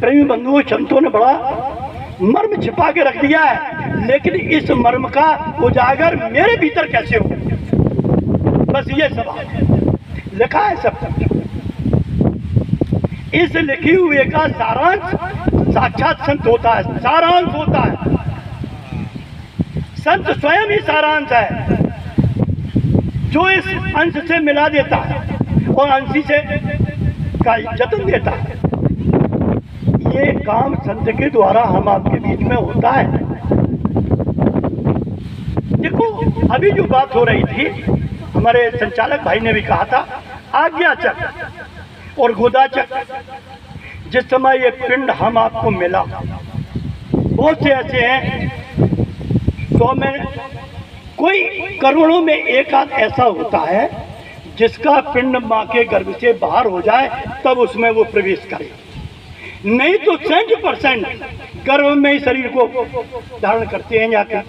प्रेमी बंधुओं, संतों ने बड़ा मर्म छिपा के रख दिया है, लेकिन इस मर्म का उजागर मेरे भीतर कैसे हो, बस ये सवाल लिखा है सब कुछ। इस लिखी हुए का सारांश साक्षात संत होता है, सारांश होता है। संत स्वयं ही सारांश है, जो इस अंश से मिला देता है और अंशी से का जतन देता है। ये काम संत के द्वारा हम आपके बीच में होता है। देखो, अभी जो बात हो रही थी, हमारे संचालक भाई ने भी कहा था, आज्ञाचक्र और गोदाचक्र, जिस समय ये पिंड हम आपको मिला, बहुत से ऐसे हैं 100 में कोई करोड़ों में एक आध ऐसा होता है जिसका पिंड माँ के गर्भ से बाहर हो जाए तब उसमें वो प्रवेश करे, नहीं तो 100% गर्भ में ही शरीर को धारण करते हैं जाके।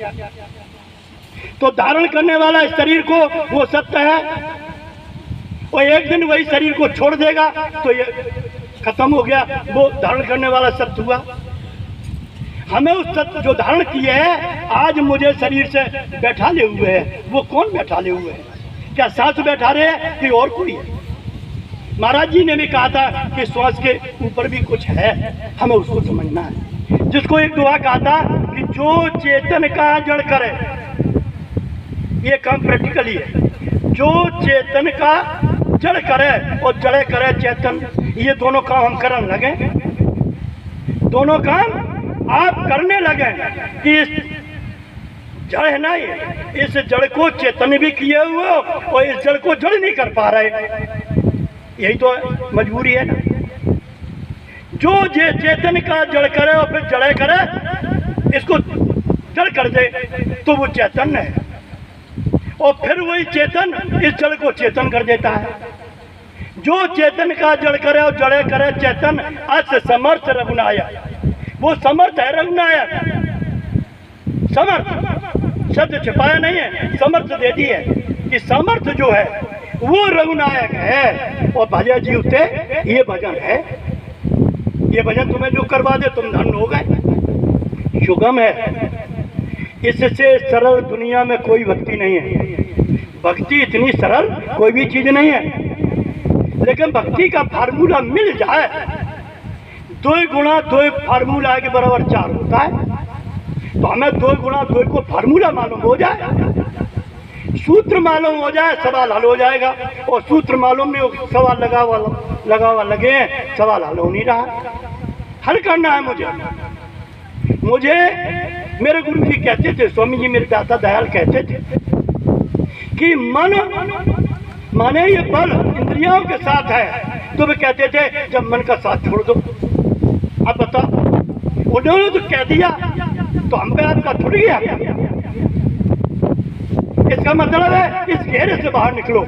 तो धारण करने वाला इस शरीर को वो सत्य है, और एक दिन वही शरीर को छोड़ देगा तो ये खत्म हो गया, वो धारण करने वाला सत्य हुआ। हमें उस सत्य जो धारण किए है, आज मुझे शरीर से बैठा ले हुए है, वो कौन बैठा ले हुए है? क्या सांस बैठा रहे हैं कि और कोई है? महाराज जी ने भी कहा था कि श्वास के ऊपर भी कुछ है, हमें उसको समझना है। जिसको एक दुआ कहा था कि जो चेतन का जड़ करे, ये काम प्रैक्टिकली है, जो चेतन का जड़ करे और जड़े करे चेतन, ये दोनों काम हम करने लगे, दोनों काम आप करने लगे कि इस जड़ है ना, ये इस जड़ को चेतन भी किए हुए हो और इस जड़ को जड़ नहीं कर पा रहे, यही तो मजबूरी है ना। जो चेतन का जड़ करे और फिर जड़े करे, इसको जड़ कर दे तो वो चेतन है, और फिर वही चेतन इस जड़ को चेतन कर देता है। जो चेतन का जड़ करे और जड़े करे चेतन, अस समर्थ रघुनायक, वो समर्थ है रघुनायक। समर्थ शब्द छिपाया नहीं है, समर्थ दे दी है कि समर्थ जो है वो रघुनायक है। और भजन जी उठे, ये भजन है, ये भजन तुम्हें जो करवा दे तुम धन हो गए। सुगम है, इससे सरल दुनिया में कोई भक्ति नहीं है। भक्ति इतनी सरल कोई भी चीज नहीं है, लेकिन भक्ति का फार्मूला मिल जाए, 2 गुणा 2 फार्मूला के बराबर 4 होता है। तो हमें 2 गुणा 2 को फार्मूला मालूम हो जाए, सूत्र मालूम हो जाए, सवाल हल हो जाएगा। और सूत्र मालूम नहीं हो, सवाल लगावा लगे हैं, सवाल हल हो नहीं रहा। हल करना है मुझे मेरे गुरु जी कहते थे, स्वामी जी मेरे दादा दयाल कहते थे कि मन माने ये बल इंद्रियों के साथ है। तो वे कहते थे जब मन का साथ छोड़ दो। अब बता, उन्होंने तो कह दिया तो हम पे आपका छुट गया। इसका मतलब है इस घेरे से बाहर निकलो।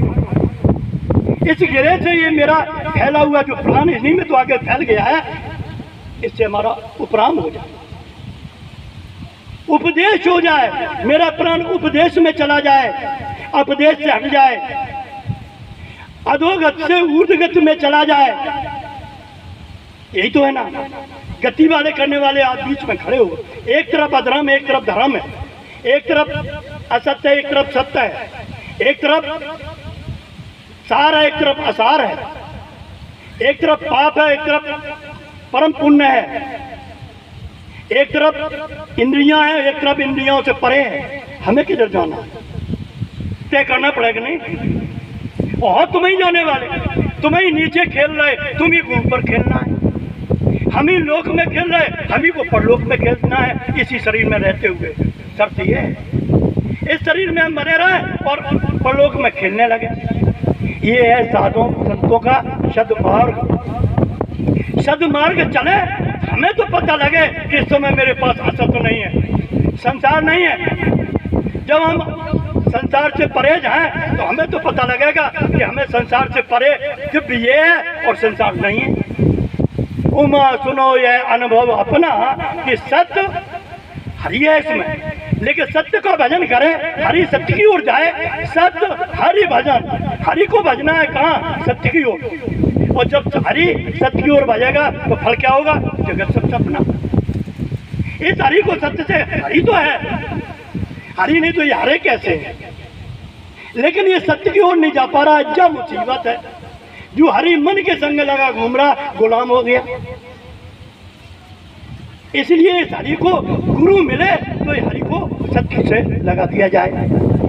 इस घेरे से ये मेरा फैला हुआ जो प्राण इन्हीं में तो आगे फैल गया है, इससे हमारा उपराम हो जाए, उपदेश हो जाए, मेरा प्राण उपदेश में चला जाए, अपदेश से हट जाए, अधोगत से ऊर्ध्वगत में चला जाए। यही तो है ना, गति वाले करने वाले आप बीच में खड़े हो। एक तरफ अधर्म, एक तरफ धर्म है, एक तरफ असत्य, एक तरफ सत्य है, एक तरफ सार है, एक तरफ असार है, एक तरफ पाप है, एक तरफ परम पुण्य है, एक तरफ इंद्रियां हैं, एक तरफ इंद्रियों से परे है। हमें किधर जाना है? तय करना पड़ेगा नहीं। और तुम ही जाने वाले, तुम ही नीचे खेल रहे, तुम ही ऊपर खेलना है। हम ही लोक में खेल रहे, हम ही को परलोक में खेलना है, इसी शरीर में रहते हुए। शर्त ये है, इस शरीर में हम बने रहे और परलोक में खेलने लगे। ये है साधुओं संतों का सद्मार्ग। सद्मार्ग चले, हमें तो पता लगे कि इस समय मेरे पास असत नहीं है, संसार नहीं है। जब हम संसार से परे हैं तो हमें तो पता लगेगा कि हमें संसार से परे सिर्फ ये है और संसार नहीं है। उमा सुनो यह अनुभव अपना कि सत्य हरि है इसमें, लेकिन सत्य का भजन करे, हरि सत्य की ओर जाए। सत्य हरि भजन, हरि को भजना है कहाँ? सत्य की ओर। और जब हरि सत्य की ओर भागेगा तो फल क्या होगा? जगत सब सपना। इस हरि को सत्य से, हरि तो है, हरि नहीं तो ये हरे कैसे है? लेकिन ये सत्य की ओर नहीं जा पा रहा, जब मुसीबत है। जो हरि मन के संग लगा घूम रहा, गुलाम हो गया। इसलिए इस हरि को गुरु मिले तो हरि को सत्य से लगा दिया जाए।